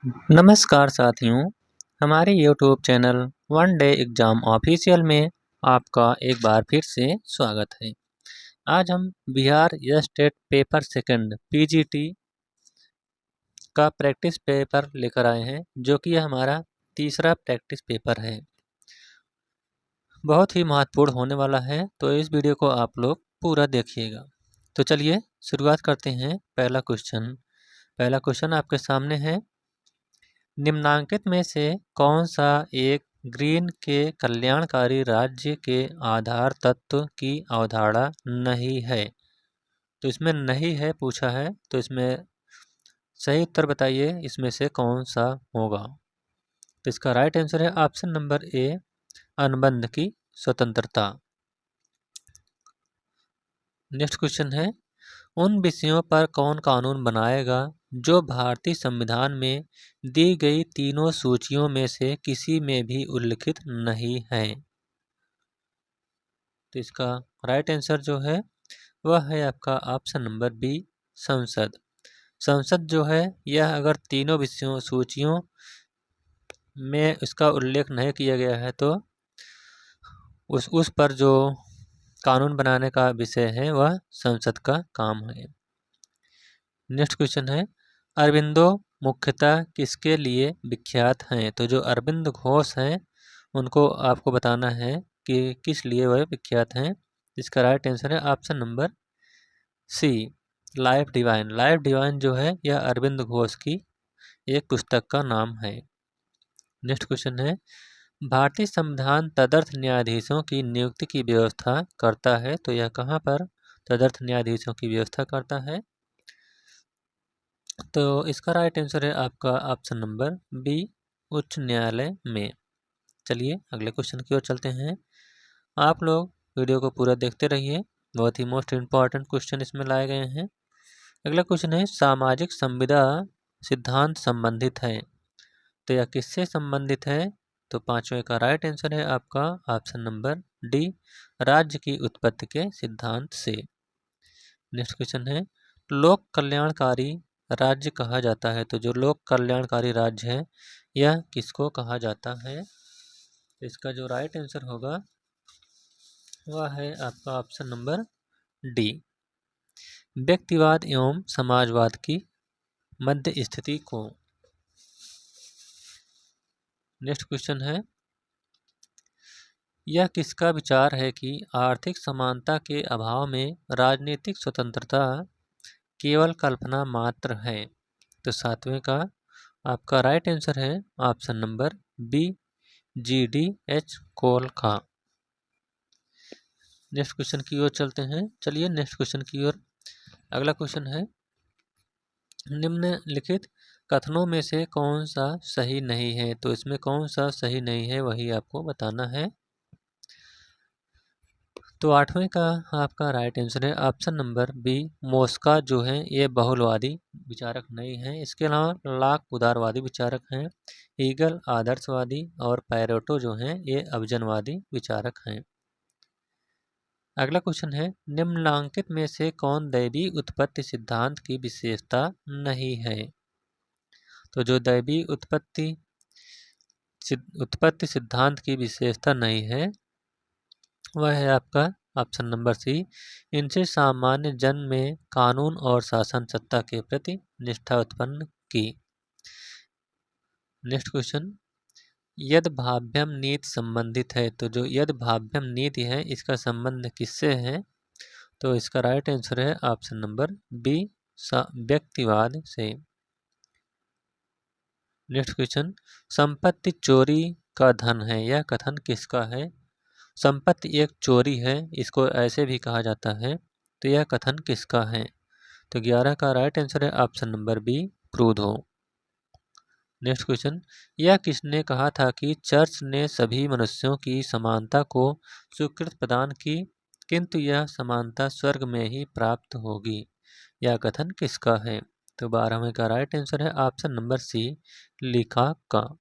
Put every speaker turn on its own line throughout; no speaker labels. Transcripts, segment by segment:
नमस्कार साथियों, हमारे YouTube channel one day exam official में आपका एक बार फिर से स्वागत है। आज हम Bihar state paper second PGT का प्रैक्टिस पेपर लेकर आए हैं, जो कि हमारा तीसरा प्रैक्टिस पेपर है। बहुत ही महत्वपूर्ण होने वाला है, तो इस वीडियो को आप लोग पूरा देखिएगा। तो चलिए शुरुआत करते हैं। पहला क्वेश्चन आपके सामने है। निम्नांकित में से कौन सा एक ग्रीन के कल्याणकारी राज्य के आधार तत्व की अवधारणा नहीं है? तो इसमें नहीं है पूछा है, तो इसमें सही उत्तर बताइए, इसमें से कौन सा होगा। तो इसका राइट आंसर है ऑप्शन नंबर ए, अनुबंध की स्वतंत्रता। नेक्स्ट क्वेश्चन है, उन विषयों पर कौन कानून बनाएगा जो भारतीय संविधान में दी गई तीनों सूचियों में से किसी में भी उल्लिखित नहीं है? तो इसका राइट आंसर जो है वह है आपका ऑप्शन नंबर बी, संसद। संसद जो है यह अगर तीनों विषयों सूचियों में इसका उल्लेख नहीं किया गया है तो उस पर जो कानून बनाने का विषय है वह संसद का काम है। नेक्स्ट क्वेश्चन है, अरबिंदो मुख्यतः किसके लिए विख्यात हैं? तो जो अरविंद घोष हैं उनको आपको बताना है कि किस लिए वह विख्यात हैं। इसका राइट आंसर है option number C, life divine. Life divine जो है यह अरविंद घोष की एक पुस्तक का नाम है। नेक्स्ट क्वेश्चन है, भारतीय संविधान तदर्थ न्यायाधीशों की नियुक्ति की व्यवस्था करता है, तो यह कहाँ पर तदर्थ न्यायाधीशों की व्यवस्था करता है? तो इसका राइट आंसर है आपका ऑप्शन नंबर बी, उच्च न्यायालय में। चलिए अगले क्वेश्चन की ओर चलते हैं। आप लोग वीडियो को पूरा देखते रहिए, बहुत ही मोस्ट इम्पॉर्टेंट क्वेश्चन इसमें लाए गए हैं। अगला क्वेश्चन है, सामाजिक संविदा सिद्धांत संबंधित है, तो यह किससे संबंधित है? तो पांचवें का राइट आंसर है आपका ऑप्शन नंबर डी, राज्य की उत्पत्ति के सिद्धांत से। नेक्स्ट क्वेश्चन है, लोक कल्याणकारी राज्य कहा जाता है, तो जो लोक कल्याणकारी राज्य है यह किसको कहा जाता है? इसका जो राइट आंसर होगा वह है आपका ऑप्शन नंबर डी, व्यक्तिवाद एवं समाजवाद की मध्य स्थिति को। नेक्स्ट क्वेश्चन है, यह किसका विचार है कि आर्थिक समानता के अभाव में राजनीतिक स्वतंत्रता केवल कल्पना मात्र है? तो सातवें का आपका राइट आंसर है ऑप्शन नंबर बी, GDH कोल का। नेक्स्ट क्वेश्चन की ओर चलते हैं। चलिए नेक्स्ट क्वेश्चन की ओर। अगला क्वेश्चन है, निम्नलिखित कथनों में से कौन सा सही नहीं है? तो इसमें कौन सा सही नहीं है वही आपको बताना है। तो आठवें का आपका राइट आंसर है ऑप्शन नंबर बी, मोस्का जो है ये बहुलवादी विचारक नहीं है। इसके अलावा लाक उदारवादी विचारक हैं, ईगल आदर्शवादी और पैरेटो जो हैं ये अभिजनवादी विचारक हैं। अगला क्वेश्चन है, निम्नलिखित में से कौन दैवी उत्पत्ति सिद्धांत की विशेषता नहीं है? तो जो दैवी उत्पत्ति सिद्धांत की विशेषता नहीं है वह है आपका ऑप्शन नंबर सी, इनसे सामान्य जन में कानून और शासन सत्ता के प्रति निष्ठा उत्पन्न की। नेक्स्ट क्वेश्चन, यद भाव्यम नीति संबंधित है, तो जो यद भाव्यम नीति है इसका संबंध किससे है? तो इसका राइट आंसर है ऑप्शन नंबर बी, व्यक्तिवाद से। नेक्स्ट क्वेश्चन, संपत्ति चोरी का धन है, यह कथन किसका है? संपत्ति एक चोरी है, इसको ऐसे भी कहा जाता है, तो यह कथन किसका है? तो 11 का राइट आंसर है option number B, Proudhon. Next question, यह किसने कहा था कि चर्च ने सभी मनुष्यों की समानता को स्वीकृति प्रदान की, किंतु यह समानता स्वर्ग में ही प्राप्त होगी? यह कथन किसका है? तो 12वें का राइट आंसर है ऑप्शन नंबर सी, लिखा का।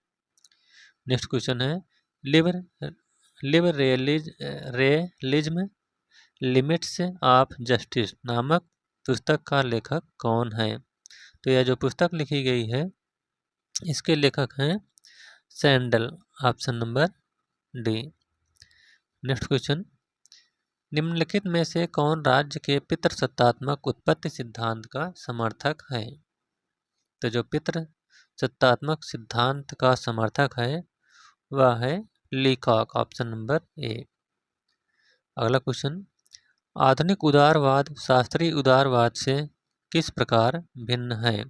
नेक्स्ट क्वेश्चन है, लिबरलिज्म लिमिट्स ऑफ जस्टिस नामक पुस्तक का लेखक कौन है? तो यह जो पुस्तक लिखी गई है इसके लेखक हैं sandal, option number D. Next question, निम्नलिखित में से कौन राज्य के पितृसत्तात्मक उत्पत्ति सिद्धांत का समर्थक है? तो जो पितृसत्तात्मक सिद्धांत का समर्थक है वह है लीकॉक, ऑप्शन नंबर ए। अगला क्वेश्चन, आधुनिक उदारवाद शास्त्रीय उदारवाद से किस प्रकार भिन्न है?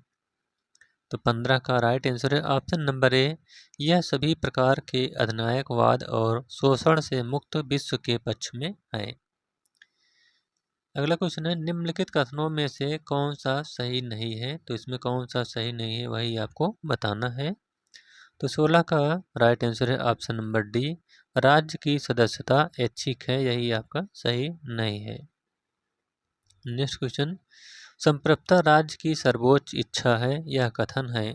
तो 15 का राइट आंसर है ऑप्शन नंबर ए, यह सभी प्रकार के अधिनायकवाद और शोषण से मुक्त विश्व के पक्ष में है। अगला क्वेश्चन है, निम्नलिखित कथनों में से कौन सा सही नहीं है? तो इसमें कौन सा सही नहीं है वही आपको बताना है। तो 16 का राइट आंसर है ऑप्शन नंबर डी, राज्य की सदस्यता ऐच्छिक है, यही आपका सही नहीं है। नेक्स्ट क्वेश्चन, संप्रभुता राज्य की सर्वोच्च इच्छा है, यह कथन है।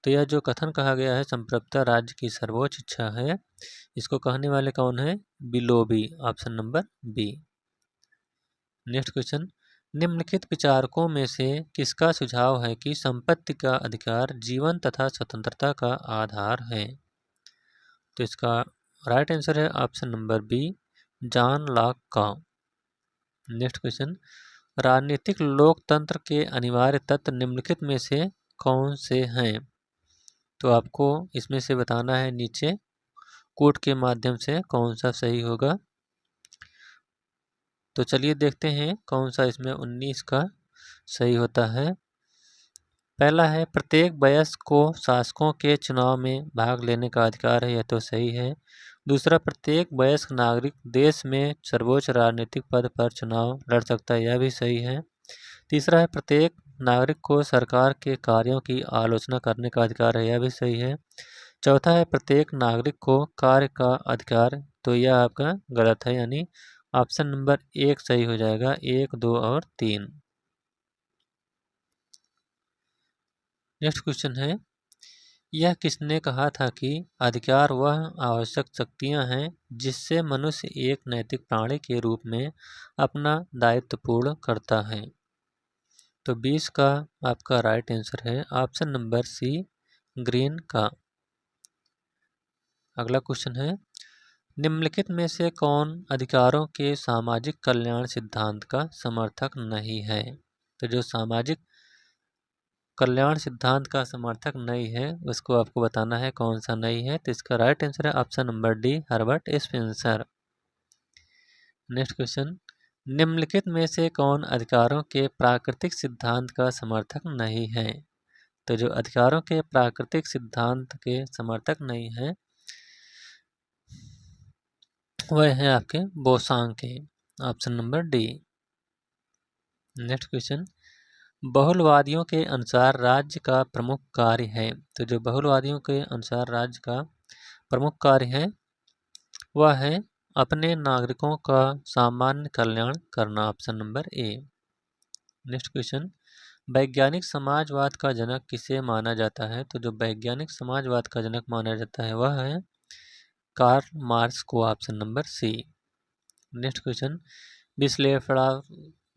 तो यह जो कथन कहा गया है संप्रभुता राज्य की सर्वोच्च इच्छा है, इसको कहने वाले कौन है? Willoughby, option number B. Next question, निम्नलिखित विचारकों में से किसका सुझाव है कि संपत्ति का अधिकार जीवन तथा स्वतंत्रता का आधार है? तो इसका राइट आंसर है option number B, John Locke का। नेक्स्ट क्वेश्चन, राजनीतिक लोकतंत्र के अनिवार्य तत्व निम्नलिखित में से कौन से हैं? तो आपको इसमें से बताना है नीचे कोड के माध्यम से कौन सा सही होगा। तो चलिए देखते हैं कौन सा इसमें 19 का सही होता है। पहला है, प्रत्येक वयस्क को शासकों के चुनाव में भाग लेने का अधिकार है, यह तो सही है। दूसरा, प्रत्येक वयस्क नागरिक देश में सर्वोच्च राजनीतिक पद पर चुनाव लड़ सकता है, यह भी सही है। तीसरा है, प्रत्येक नागरिक को सरकार के कार्यों की आलोचना करने का अधिकार है, यह भी सही है। चौथा है, प्रत्येक नागरिक को कार्य का अधिकार, तो यह आपका गलत है, यानी ऑप्शन नंबर 1 सही हो जाएगा, 1, 2 और 3। नेक्स्ट क्वेश्चन है, यह किसने कहा था कि अधिकार वह आवश्यक शक्तियां हैं जिससे मनुष्य एक नैतिक प्राणी के रूप में अपना दायित्व पूर्ण करता है? तो 20 का आपका राइट आंसर है ऑप्शन नंबर सी, ग्रीन का। अगला क्वेश्चन है, निम्नलिखित में से कौन अधिकारों के सामाजिक कल्याण सिद्धांत का समर्थक नहीं है? तो जो सामाजिक कल्याण सिद्धांत का समर्थक नहीं है उसको आपको बताना है कौन सा नहीं है। तो इसका राइट आंसर है option number D, Herbert Spencer. Next question, निम्नलिखित में से कौन अधिकारों के प्राकृतिक सिद्धांत का समर्थक नहीं है? तो जो अधिकारों के प्राकृतिक सिद्धांत के समर्थक नहीं है वह है आपके बोसांग के, option number D. Next question, बहुलवादियों के अनुसार राज्य का प्रमुख कार्य है। तो जो बहुलवादियों के अनुसार राज्य का प्रमुख कार्य है वह है अपने नागरिकों का सामान्य कल्याण करना, option number A. Next question, वैज्ञानिक समाजवाद का जनक किसे माना जाता है? तो जो वैज्ञानिक समाजवाद का जनक माना जाता है वह है कार्ल मार्क्स को, option number C. Next question,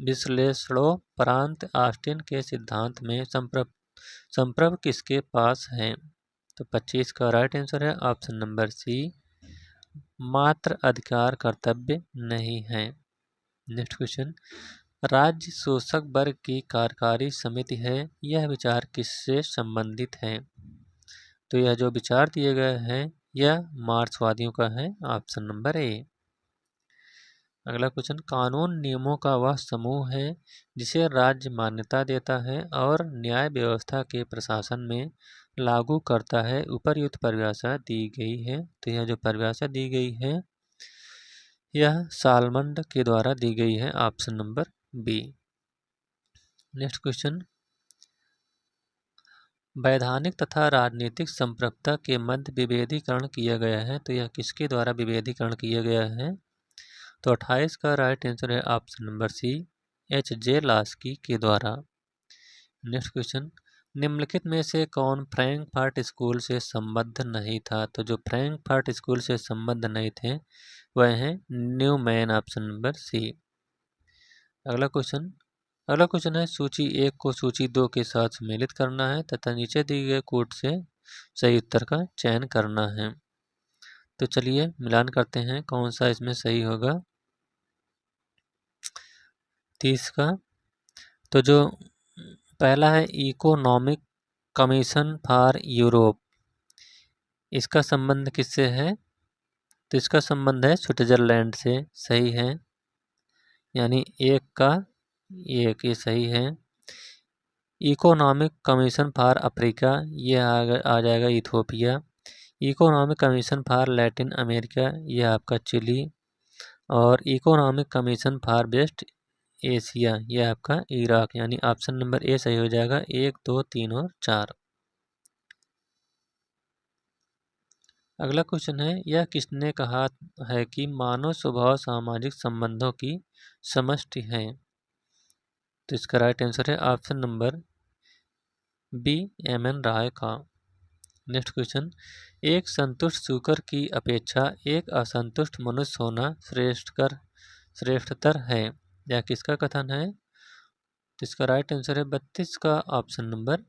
विश्लेषणोपरांत ऑस्टिन के सिद्धांत में संप्रभु किसके पास है? तो 25 का राइट आंसर है ऑप्शन नंबर सी, मात्र अधिकार कर्तव्य नहीं है। नेक्स्ट क्वेश्चन, राज्य शोषक वर्ग की कार्यकारी समिति है, यह विचार किससे संबंधित है? तो यह जो विचार दिए गए हैं यह मार्क्सवादियों का है, ऑप्शन नंबर ए। अगला क्वेश्चन, कानून नियमों का वह समूह है जिसे राज्य मान्यता देता है और न्याय व्यवस्था के प्रशासन में लागू करता है, उपर्युक्त परिभाषा दी गई है। तो यह जो परिभाषा दी गई है यह सालमंड के द्वारा दी गई है, option number B. Next question, वैधानिक तथा राजनीतिक संप्रभुता के मध्य विभेदीकरण किया गया है, तो यह किसके द्वारा विभेदीकरण किया गया है? तो 28 का राइट आंसर है option number C, H.J. Laski के द्वारा। नेक्स्ट क्वेश्चन, निम्नलिखित में से कौन फ्रैंकफर्ट स्कूल से संबद्ध नहीं था? तो जो फ्रैंकफर्ट स्कूल से संबद्ध नहीं थे वह हैं न्यूमैन, ऑप्शन नंबर सी। अगला क्वेश्चन है, सूची 1 को सूची 2 के साथ सम्मिलित करना है तथा नीचे दिए गए कोड से सही उत्तर का चयन करना है। तो चलिए मिलान करते हैं कौन सा इसमें सही होगा। 30 का तो जो पहला है इकोनॉमिक कमीशन फॉर यूरोप, इसका संबंध किससे है? तो इसका संबंध है स्विट्जरलैंड से। सही है, यानी एक का एक ये सही है। इकोनॉमिक कमीशन फॉर अफ्रीका, ये आ जाएगा Ethiopia. Economic commission for Latin America, ये आपका चिली। और economic commission for West Asia, ये आपका इराक। यानी ऑप्शन नंबर ए सही हो जाएगा। 1, 2, 3 और 4। अगला क्वेश्चन है, यह किसने कहा है कि मानव स्वभाव सामाजिक संबंधों की समष्टि है? तो इसका राइट आंसर है ऑप्शन नंबर बी, एम.एन. राय का। नेक्स्ट क्वेश्चन, एक संतुष्ट शुकर की अपेक्षा एक असंतुष्ट मनुष्य होना श्रेष्ठतर है, यह किसका कथन है? तो इसका राइट आंसर है 32 का ऑप्शन नंबर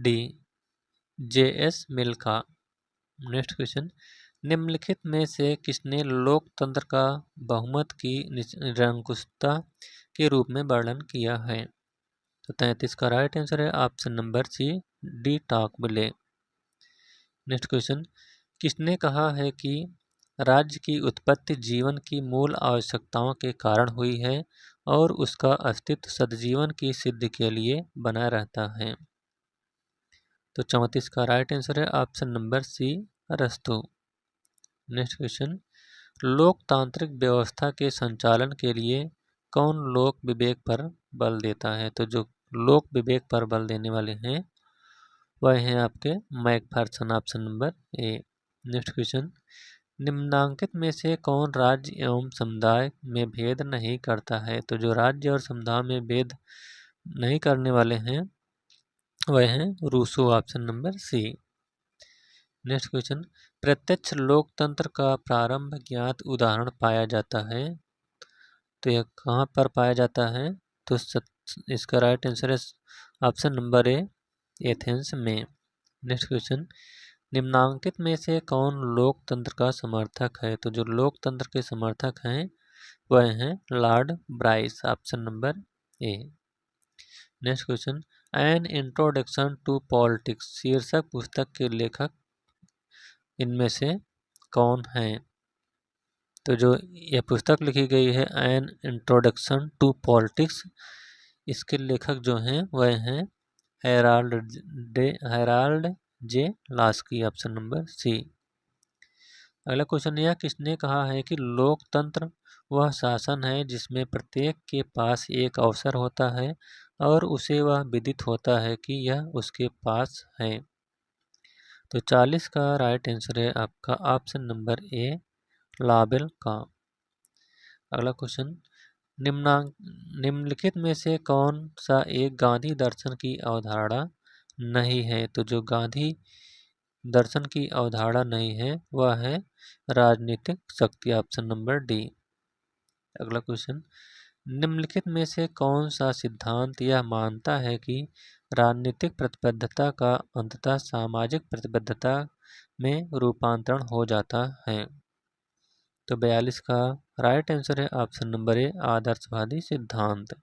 डी, जे.एस. मिल का। नेक्स्ट क्वेश्चन, निम्नलिखित में से किसने लोकतंत्र का बहुमत की निरंकुशता के रूप में वर्णन किया है? तो 33 का राइट आंसर है option number C, de Tocqueville. Next question, किसने कहा है कि राज्य की उत्पत्ति जीवन की मूल आवश्यकताओं के कारण हुई है और उसका अस्तित्व सद्जीवन की सिद्धि के लिए बना रहता है? तो 34 का राइट आंसर है ऑप्शन नंबर सी, अरस्तु। नेक्स्ट क्वेश्चन, लोकतांत्रिक व्यवस्था के संचालन के लिए कौन लोक विवेक पर बल देता है? तो जो लोक विवेक पर बल देने वाले हैं वह हैं आपके Macpherson, option number A. Next question, निम्नांकित में से कौन राज्य एवं समुदाय में भेद नहीं करता है? तो जो राज्य और समुदाय में भेद नहीं करने वाले हैं वह हैं Rousseau, option number C. Next question, प्रत्यक्ष लोकतंत्र का प्रारंभ ज्ञात उदाहरण पाया जाता है, तो यह कहाँ पर पाया जाता है? तो इसका राइट आंसर है ऑप्शन नंबर ए, एथेंस में। नेक्स्ट क्वेश्चन, निम्नांकित में से कौन लोकतंत्र का समर्थक है? तो जो लोकतंत्र के समर्थक हैं वह हैं Lord Bryce, option number A. Next question, an introduction to politics शीर्षक पुस्तक के लेखक इनमें से कौन हैं? तो जो यह पुस्तक लिखी गई है एन इंट्रोडक्शन टू पॉलिटिक्स, इसके लेखक जो हैं वह हैं हेराल्ड जे लास्की, ऑप्शन नंबर सी। अगला क्वेश्चन, यह किसने कहा है कि लोकतंत्र वह शासन है जिसमें प्रत्येक के पास एक अवसर होता है और उसे वह विदित होता है कि यह उसके पास है? तो 40 का राइट आंसर है आपका ऑप्शन नंबर ए, लाबेल का। अगला क्वेश्चन, निम्नलिखित में से कौन सा एक गांधी दर्शन की अवधारणा नहीं है? तो जो गांधी दर्शन की अवधारणा नहीं है वह है राजनीतिक शक्ति, ऑप्शन नंबर डी। अगला क्वेश्चन, निम्नलिखित में से कौन सा सिद्धांत यह मानता है कि राजनीतिक प्रतिबद्धता का अंततः सामाजिक प्रतिबद्धता में रूपांतरण हो जाता है? तो 42 का राइट आंसर है ऑप्शन नंबर ए, आदर्शवादी सिद्धांत।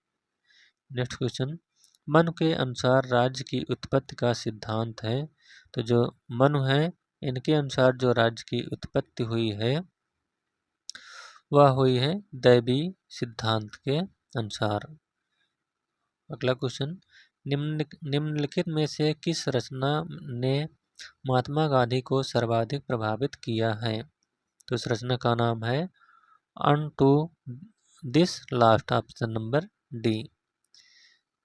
नेक्स्ट क्वेश्चन, मनु के अनुसार राज्य की उत्पत्ति का सिद्धांत है, तो जो मनु है इनके अनुसार जो राज्य की उत्पत्ति हुई है वह हुई है दैवी सिद्धांत के अनुसार। अगला क्वेश्चन, निम्नलिखित में से किस रचना ने महात्मा गांधी को सर्वाधिक प्रभावित किया है? तो इस रचना का नाम है unto this last, option number D.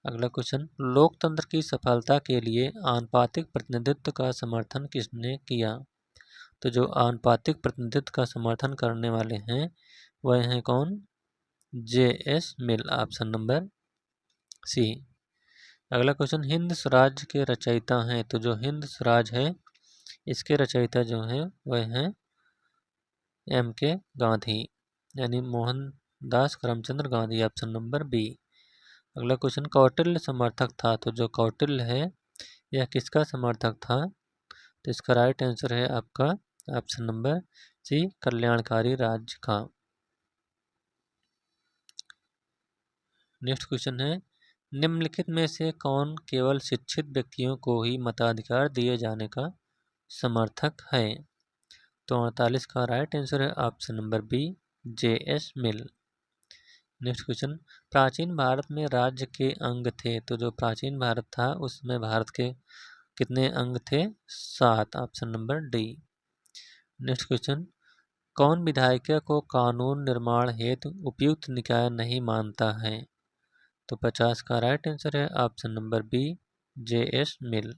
अगला क्वेश्चन, लोकतंत्र की सफलता के लिए आनुपातिक प्रतिनिधित्व का समर्थन किसने किया? तो जो आनुपातिक प्रतिनिधित्व का समर्थन करने वाले हैं वह हैं कौन? जे.एस. मिल, ऑप्शन नंबर सी। अगला क्वेश्चन, हिंद स्वराज के रचयिता हैं, तो जो हिंद स्वराज है इसके रचयिता जो हैं वह हैं एम.के. गांधी, यानी Mohandas Karamchand Gandhi, option number B. अगला क्वेश्चन, कौटिल्य समर्थक था, तो जो कौटिल्य है यह किसका समर्थक था? तो इसका राइट आंसर है आपका ऑप्शन नंबर सी, कल्याणकारी राज्य का। नेक्स्ट क्वेश्चन है, निम्नलिखित में से कौन केवल शिक्षित व्यक्तियों को ही मताधिकार दिए जाने का समर्थक है? तो 48 का राइट आंसर है ऑप्शन नंबर बी, J.S. मिल। नेक्स्ट क्वेश्चन, प्राचीन भारत में राज्य के अंग थे? तो जो प्राचीन भारत था उसमें भारत के कितने अंग थे? 7, option number D. Next question, कौन विधायिका को कानून निर्माण हेतु उपयुक्त निकाय नहीं मानता है? तो 50 का राइट आंसर है ऑप्शन नंबर बी, J.S. मिल।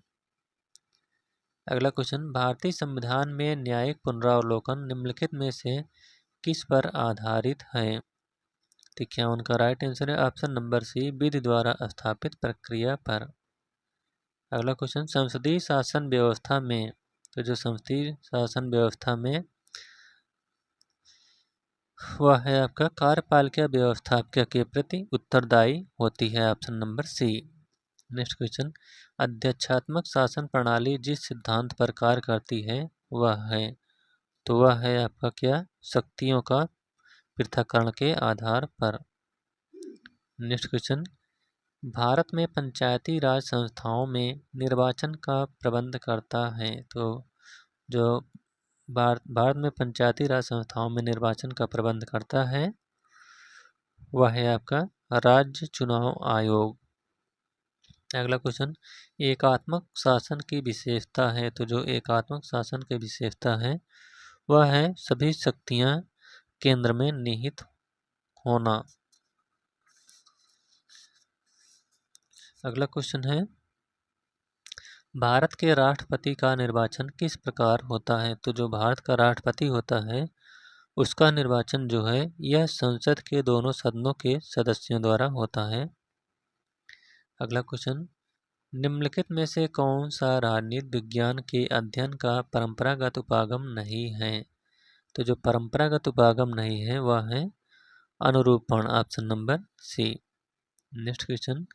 अगला क्वेश्चन, भारतीय संविधान में न्यायिक पुनरावलोकन निम्नलिखित में से किस पर आधारित है? तो 51 का राइट आंसर है ऑप्शन नंबर सी, विधि द्वारा स्थापित प्रक्रिया पर। अगला क्वेश्चन, संसदीय शासन व्यवस्था में, तो जो संसदीय शासन व्यवस्था में वह है आपका कार्यपालिका व्यवस्था के प्रति उत्तरदायी होती है, option number C. Next question, अध्यक्षात्मक शासन प्रणाली जिस सिद्धांत पर कार्य करती है वह है? तो वह है आपका क्या? शक्तियों का पृथक्करण के आधार पर। नेक्स्ट क्वेश्चन, भारत में पंचायती राज संस्थाओं में निर्वाचन का प्रबंध करता है? तो जो भारत में पंचायती राज संस्थाओं में निर्वाचन का प्रबंध करता है वह है आपका राज्य चुनाव आयोग। अगला क्वेश्चन, एकात्मक शासन की विशेषता है? तो जो एकात्मक शासन की विशेषता है वह है सभी शक्तियां केंद्र में निहित होना। अगला क्वेश्चन है, भारत के राष्ट्रपति का निर्वाचन किस प्रकार होता है? तो जो भारत का राष्ट्रपति होता है उसका निर्वाचन जो है यह संसद के दोनों सदनों के सदस्यों द्वारा होता है। अगला क्वेश्चन, निम्नलिखित में से कौन सा राजनीति विज्ञान के अध्ययन का परंपरागत उपागम नहीं है? तो जो परंपरागत उपागम नहीं है वह है अनुरूपण, option number C. Next question,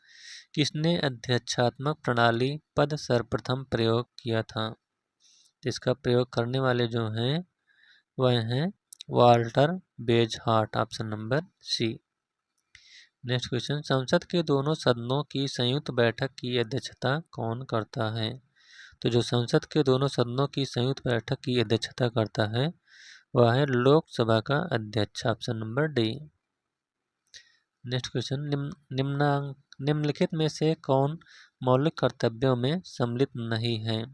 किसने अध्यक्षात्मक प्रणाली पद सर्वप्रथम प्रयोग किया था? इसका प्रयोग करने वाले जो हैं वह हैं Walter Bagehot, option number C. Next question, संसद के दोनों सदनों की संयुक्त बैठक की अध्यक्षता कौन करता है? तो जो संसद के दोनों सदनों की संयुक्त बैठक की अध्यक्षता करता है वह है लोकसभा का अध्यक्ष, option number D. Next question, निम्नलिखित में से कौन मौलिक कर्तव्यों में सम्मिलित नहीं है?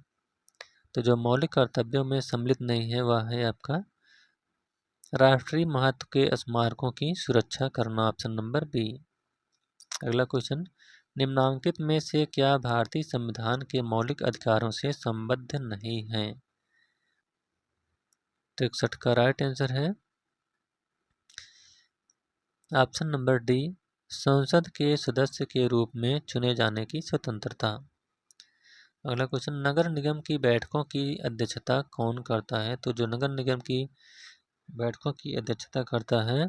तो जो मौलिक कर्तव्यों में सम्मिलित नहीं है वह है आपका राष्ट्रीय महत्व के स्मारकों की सुरक्षा करना, ऑप्शन नंबर बी। अगला क्वेश्चन, निम्नांकित में से क्या भारतीय संविधान के मौलिक अधिकारों से संबद्ध नहीं है? तो 61 का राइट आंसर है ऑप्शन नंबर डी, संसद के सदस्य के रूप में चुने जाने की स्वतंत्रता। अगला क्वेश्चन, नगर निगम की बैठकों की अध्यक्षता कौन करता है? तो जो नगर निगम की बैठकों की अध्यक्षता करता है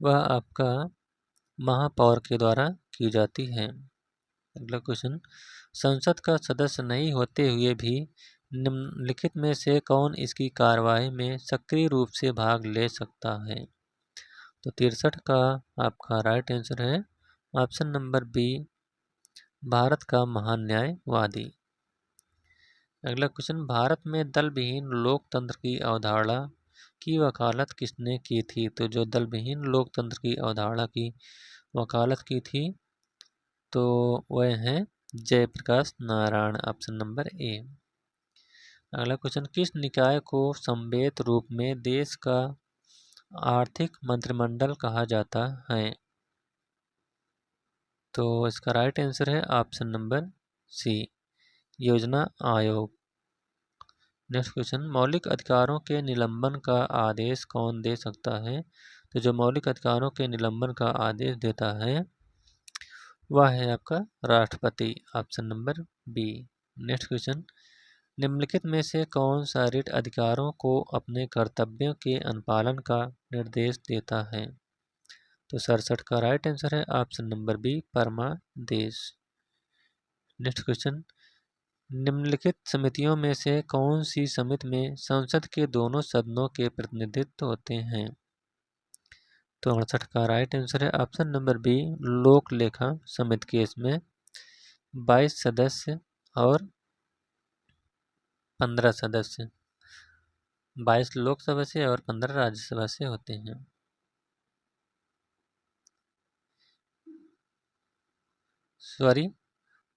वह आपका महापौर के द्वारा की जाती है। अगला क्वेश्चन, संसद का सदस्य नहीं होते हुए भी निम्नलिखित में से कौन इसकी कार्यवाही में सक्रिय रूप से भाग ले सकता है? तो 63 का आपका राइट आंसर है ऑप्शन नंबर बी, भारत का महान न्यायवादी। अगला क्वेश्चन, भारत में दल विहीन लोकतंत्र की अवधारणा की वकालत किसने की थी? तो जो दल विहीन लोकतंत्र की अवधारणा की वकालत की थी तो वह हैं Jayaprakash Narayan, option number A. अगला क्वेश्चन, किस निकाय को समवेत रूप में देश का आर्थिक मंत्रिमंडल कहा जाता है? तो इसका राइट आंसर है ऑप्शन नंबर सी, योजना आयोग। नेक्स्ट क्वेश्चन, मौलिक अधिकारों के निलंबन का आदेश कौन दे सकता है? तो जो मौलिक अधिकारों के निलंबन का आदेश देता है वह है आपका राष्ट्रपति, option number B. Next question, निम्नलिखित में से कौन सा रिट अधिकारों को अपने कर्तव्यों के अनुपालन का निर्देश देता है? तो 67 का राइट आंसर है ऑप्शन नंबर बी, परमादेश। नेक्स्ट क्वेश्चन, निम्नलिखित समितियों में से कौन सी समिति में संसद के दोनों सदनों के प्रतिनिधित्व होते हैं? तो 68 का राइट आंसर है ऑप्शन नंबर बी, लोक लेखा समिति के इसमें 22 सदस्य और 15 सदस्य, 22 लोकसभा से और 15 राज्यसभा से होते हैं। सॉरी,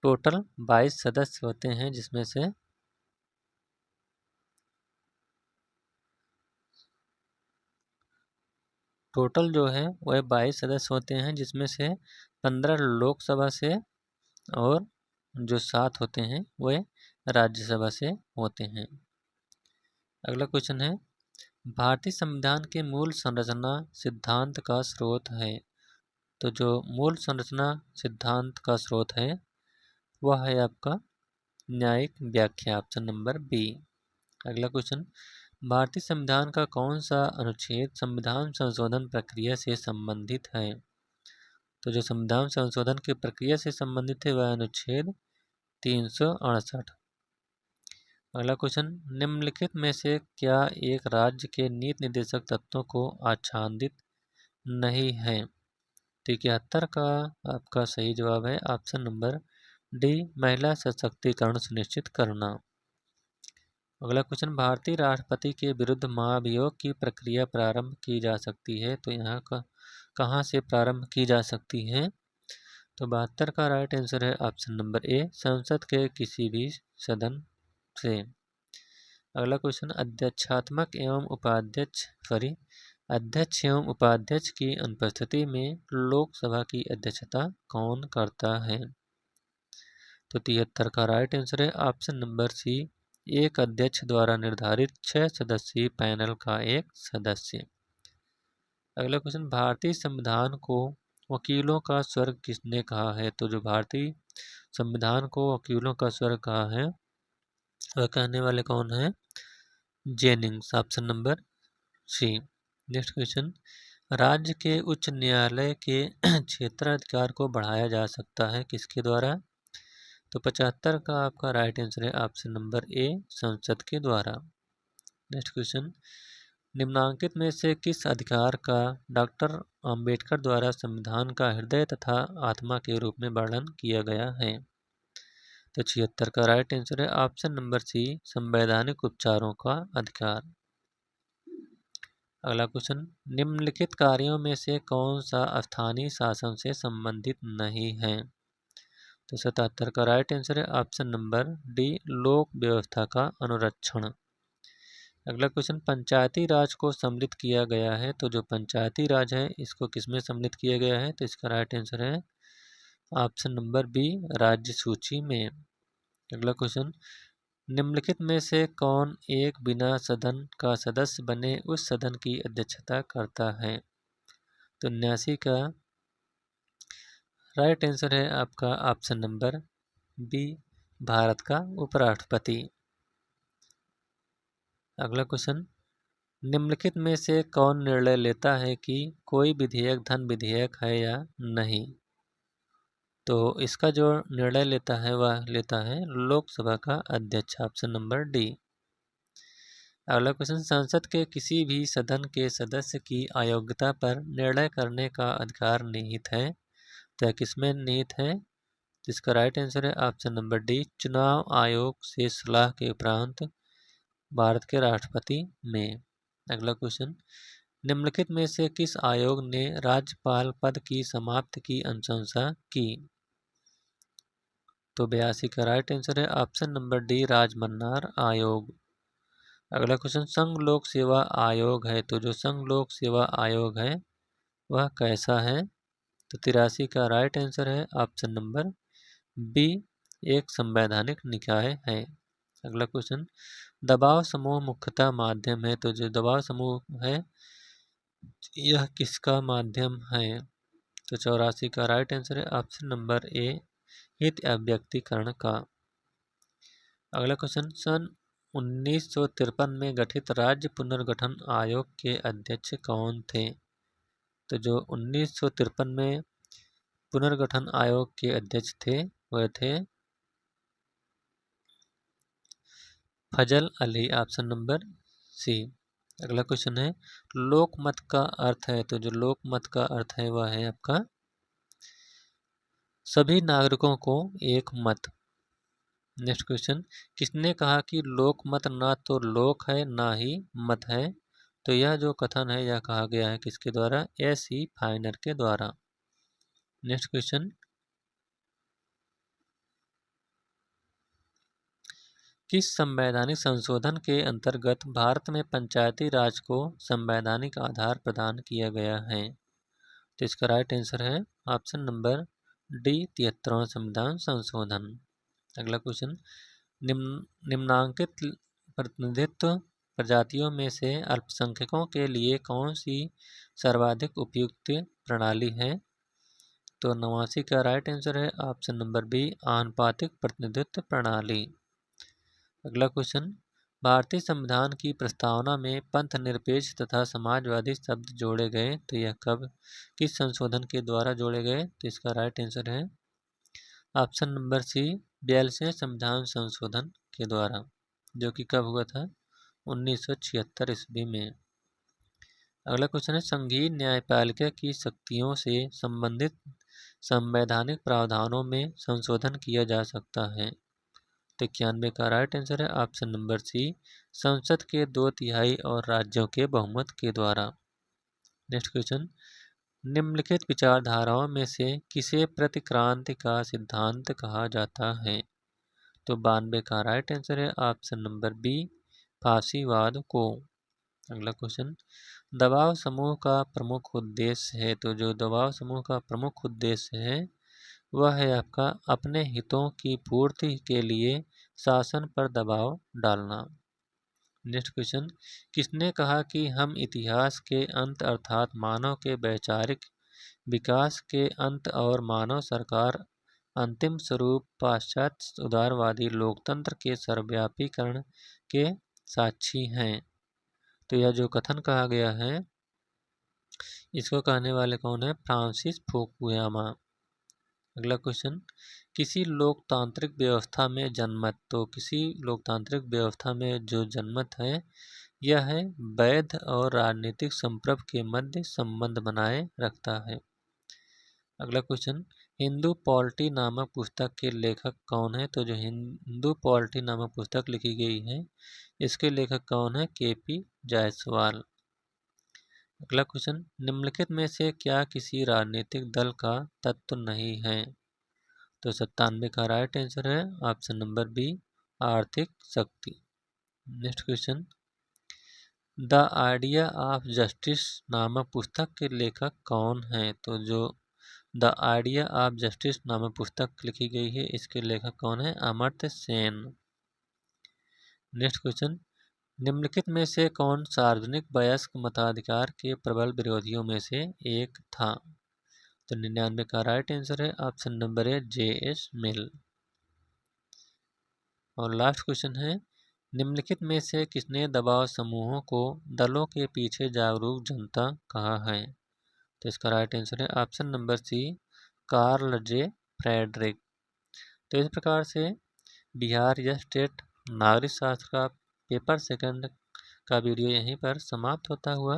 टोटल 22 सदस्य होते हैं, जिसमें से टोटल जो है वह 22 सदस्य होते हैं, जिसमें से 15 लोकसभा से और जो 7 होते हैं वह राज्यसभा से होते हैं। अगला क्वेश्चन है, भारतीय संविधान के मूल संरचना सिद्धांत का स्रोत है। तो जो मूल संरचना सिद्धांत का स्रोत है वह है आपका न्यायिक व्याख्या, ऑप्शन नंबर बी। अगला क्वेश्चन, भारतीय संविधान का कौन सा अनुच्छेद संविधान संशोधन प्रक्रिया से संबंधित है? तो जो संविधान संशोधन की प्रक्रिया से संबंधित है वह अनुच्छेद 368। अगला क्वेश्चन, निम्नलिखित में से क्या एक राज्य के नीति निर्देशक तत्वों को आच्छादित नहीं है? तो 71 का आपका सही जवाब है ऑप्शन नंबर डी, महिला सशक्तिकरण सुनिश्चित करना। अगला क्वेश्चन, भारतीय राष्ट्रपति के विरुद्ध महाभियोग की प्रक्रिया प्रारंभ की जा सकती है। तो यहाँ का कहाँ से प्रारंभ की जा सकती है? तो 72 का राइट आंसर है ऑप्शन नंबर ए, संसद के किसी भी सदन से। अगला क्वेश्चन, अध्यक्ष एवं उपाध्यक्ष की अनुपस्थिति में लोकसभा की अध्यक्षता कौन करता है? तो 73 का राइट आंसर है ऑप्शन नंबर सी, एक अध्यक्ष द्वारा निर्धारित 6 सदस्यीय पैनल का एक सदस्य। अगला क्वेश्चन, भारतीय संविधान को वकीलों का स्वर्ग किसने कहा है? तो जो भारतीय संविधान को वकीलों का स्वर्ग कहा है वह कहने वाले कौन है? Jennings, option number C. Next question, राज्य के उच्च न्यायालय के क्षेत्राधिकार को बढ़ाया जा सकता है किसके द्वारा? तो 75 का आपका राइट आंसर है ऑप्शन नंबर ए, संसद के द्वारा। नेक्स्ट क्वेश्चन, निम्नांकित में से किस अधिकार का डॉक्टर अंबेडकर द्वारा संविधान का हृदय तथा आत्मा के रूप में वर्णन किया गया है? तो 76 का राइट आंसर है ऑप्शन नंबर सी, संवैधानिक उपचारों का अधिकार। अगला क्वेश्चन, निम्नलिखित कार्यों में से कौन सा स्थानीय शासन से संबंधित नहीं है? तो 77 का राइट आंसर है ऑप्शन नंबर डी, लोक व्यवस्था का अनुरक्षण। अगला क्वेश्चन, पंचायती राज को सम्मिलित किया गया है। तो जो पंचायती राज है इसको किसमें सम्मिलित किया गया है? तो इसका राइट आंसर है ऑप्शन नंबर बी, राज्य सूची में। अगला क्वेश्चन, निम्नलिखित में से कौन एक बिना सदन का सदस्य बने उस सदन की अध्यक्षता करता है? तो 79 का राइट आंसर है आपका ऑप्शन नंबर बी, भारत का उपराष्ट्रपति। अगला क्वेश्चन, निम्नलिखित में से कौन निर्णय लेता है कि कोई विधेयक धन विधेयक है या नहीं? तो इसका जो निर्णय लेता है वह लेता है लोकसभा का अध्यक्ष, ऑप्शन नंबर डी। अगला क्वेश्चन, संसद के किसी भी सदन के सदस्य की अयोग्यता पर निर्णय करने का अधिकार निहित है। तो किसमें निहित है? जिसका राइट आंसर है ऑप्शन नंबर डी, चुनाव आयोग से सलाह के उपरांत भारत के राष्ट्रपति में। अगला क्वेश्चन, निम्नलिखित में से किस आयोग ने राज्यपाल पद की समाप्ति की अनुशंसा की? तो 82 का राइट आंसर है ऑप्शन नंबर डी, राजमन्नार आयोग। अगला क्वेश्चन, संघ लोक सेवा आयोग है। तो जो संघ लोक सेवा आयोग है वह कैसा है? तो 83 का राइट आंसर है ऑप्शन नंबर बी, एक संवैधानिक निकाय है। अगला क्वेश्चन, दबाव समूह मुख्यतः माध्यम है। तो जो दबाव समूह है यह किसका माध्यम है? तो 84 का राइट आंसर है ऑप्शन नंबर ए, हित अभिव्यक्तिकरण का। अगला क्वेश्चन, सन 1953 में गठित राज्य पुनर्गठन आयोग के अध्यक्ष कौन थे? तो जो 1953 में पुनर्गठन आयोग के अध्यक्ष थे वह थे फजल अली, ऑप्शन नंबर सी। अगला क्वेश्चन है लोकमत का अर्थ है, तो जो लोकमत का अर्थ है वह है आपका सभी नागरिकों को एक मत। नेक्स्ट क्वेश्चन, किसने कहा कि लोकमत ना तो लोक है ना ही मत है? तो यह जो कथन है यह कहा गया है किसके द्वारा? एसी फाइनर के द्वारा। नेक्स्ट क्वेश्चन, किस संवैधानिक संशोधन के अंतर्गत भारत में पंचायती राज को संवैधानिक आधार प्रदान किया गया है? तो इसका राइट आंसर है ऑप्शन नंबर डी, 73वां संविधान संशोधन। अगला क्वेश्चन, निम्नांकित प्रतिनिधित्व प्रजातियों में से अल्पसंख्यकों के लिए कौन सी सर्वाधिक उपयुक्त प्रणाली है? तो 89 का राइट आंसर है ऑप्शन नंबर बी, आनुपातिक प्रतिनिधित्व प्रणाली। अगला क्वेश्चन, भारतीय संविधान की प्रस्तावना में पंथ निरपेक्ष तथा समाजवादी शब्द जोड़े गए, तो यह कब किस संशोधन के द्वारा जोड़े गए? तो इसका राइट आंसर है ऑप्शन नंबर सी, 42वें संविधान संशोधन के द्वारा, जो कि कब हुआ था? 1976 ईस्वी में। अगला क्वेश्चन है संघीय न्यायपालिका की शक्तियों से संबंधित संवैधानिक प्रावधानों में संशोधन किया जा सकता है? तो 91 का राइट आंसर है ऑप्शन नंबर सी, संसद के 2/3 और राज्यों के बहुमत के द्वारा। नेक्स्ट क्वेश्चन, निम्नलिखित विचारधाराओं में से किसे प्रतिक्रांति का सिद्धांत कहा जाता है? तो 92 का राइट आंसर है ऑप्शन नंबर बी, फांसीवाद को। अगला क्वेश्चन, दबाव समूह का प्रमुख उद्देश्य है, तो जो दबाव समूह का प्रमुख उद्देश्य है वह है आपका अपने हितों की पूर्ति के लिए शासन पर दबाव डालना। नेक्स्ट क्वेश्चन, किसने कहा कि हम इतिहास के अंत अर्थात मानव के वैचारिक विकास के अंत और मानव सरकार अंतिम स्वरूप पाश्चात्य उदारवादी लोकतंत्र के सर्वव्यापीकरण के साक्षी हैं? तो यह जो कथन कहा गया है इसको कहने वाले कौन है? Francis Fukuyama. अगला क्वेश्चन, किसी लोकतांत्रिक व्यवस्था में जनमत, तो किसी लोकतांत्रिक व्यवस्था में जो जनमत है यह है वैध और राजनीतिक संप्रभु के मध्य संबंध बनाए रखता है। अगला क्वेश्चन, हिंदू पॉलिटी नामक पुस्तक के लेखक कौन है? तो जो हिंदू पॉलिटी नामक पुस्तक लिखी गई है इसके लेखक कौन है? केपी जायसवाल। अगला क्वेश्चन, निम्नलिखित में से क्या किसी राजनीतिक दल का तत्व नहीं है? तो 97 का राइट आंसर है ऑप्शन नंबर बी, आर्थिक शक्ति। Next question, the idea of justice नामक पुस्तक के लेखक कौन है? तो जो द आइडिया ऑफ जस्टिस नामक पुस्तक लिखी गई है इसके लेखक कौन है? अमर्त्य सेन। नेक्स्ट क्वेश्चन, निम्नलिखित में से कौन सार्वजनिक वयस्क मताधिकार के प्रबल विरोधियों में से एक था? तो 99 का राइट आंसर है ऑप्शन नंबर ए, जे.एस. मिल। और लास्ट क्वेश्चन है, निम्नलिखित में से किसने दबाव समूहों को दलों के पीछे जागरूक जनता कहा है? तो इसका राइट आंसर है ऑप्शन नंबर सी, कार्ल जे फ्रेडरिक। तो इस प्रकार से बिहार या स्टेट नागरिक शास्त्र का पेपर सेकंड का वीडियो यहीं पर समाप्त होता हुआ।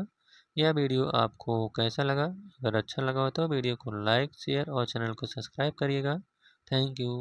यह वीडियो आपको कैसा लगा? अगर अच्छा लगा हो तो वीडियो को लाइक, शेयर और चैनल को सब्सक्राइब करिएगा। Thank you.